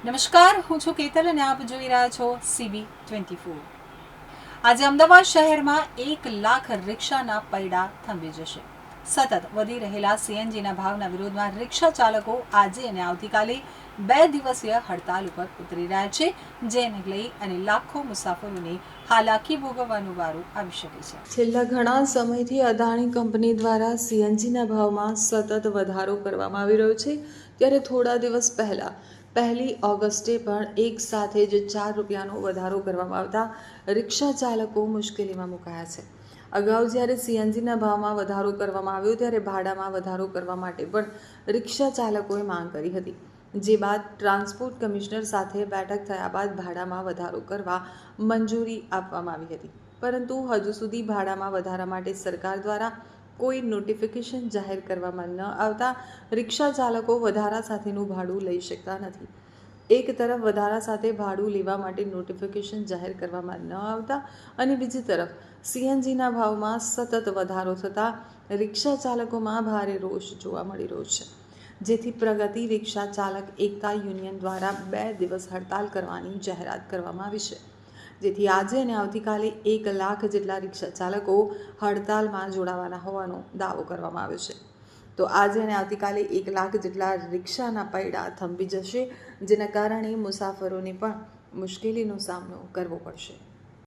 નમસ્કાર, હું છું કેતલ અને આપ જોઈ રહ્યા છો CB24। આજે અમદાવાદ શહેરમાં 1 લાખ રિક્ષાના પૈડા થંભી જશે। સતત વધી રહેલા CNGના ભાવના વિરોધમાં રિક્ષા ચાલકો આજે અને આવતીકાલે 2 દિવસીય હડતાલ ઉપર ઉતરી રહ્યા છે, જેને લઈ અને લાખો મુસાફરોને હાલાકી ભોગવવાનો વારો આવી શકે છે। છેલ્લા ઘણા સમયથી અદાણી કંપની દ્વારા CNGના ભાવમાં સતત વધારો કરવામાં આવી રહ્યો છે, ત્યારે થોડા દિવસ પહેલા 1 ઓગસ્ટે પણ એક સાથે જ ₹4નો વધારો કરવામાં આવતા રિક્ષા ચાલકો મુશ્કેલીમાં મુકાયા છે। અગાઉ જ્યારે CNGના ભાવમાં વધારો કરવામાં આવ્યો ત્યારે ભાડામાં વધારો કરવા માટે પણ રિક્ષા ચાલકોએ માંગ કરી હતી, જે બાદ ટ્રાન્સપોર્ટ કમિશનર સાથે બેઠક થયા બાદ ભાડામાં વધારો કરવા મંજૂરી આપવામાં આવી હતી, પરંતુ હજુ સુધી ભાડામાં વધારા માટે સરકાર દ્વારા કોઈ નોટિફિકેશન જાહેર કરવામાં ન આવતા રિક્ષા ચાલકો વધારા સાથેનું ભાડું લઈ શકતા નથી। એક તરફ વધારા સાથે ભાડું લેવા માટે નોટિફિકેશન જાહેર કરવામાં ન આવતા અને બીજી તરફ CNGના ભાવમાં સતત વધારો થતાં રિક્ષા ચાલકોમાં ભારે રોષ જોવા મળી રહ્યો છે, જેથી પ્રગતિ રિક્ષા ચાલક એકતા યુનિયન દ્વારા 2 દિવસ હડતાલ કરવાની જાહેરાત કરવામાં આવી છે, જેથી આજે અને આવતીકાલે 1 લાખ જેટલા રિક્ષા ચાલકો હડતાલમાં જોડાવાના હોવાનો દાવો કરવામાં આવ્યો છે। તો આજે અને આવતીકાલે 1 લાખ જેટલા રિક્ષાના પૈડા થંભી જશે, જેના કારણે મુસાફરોને પણ મુશ્કેલીનો સામનો કરવો પડશે।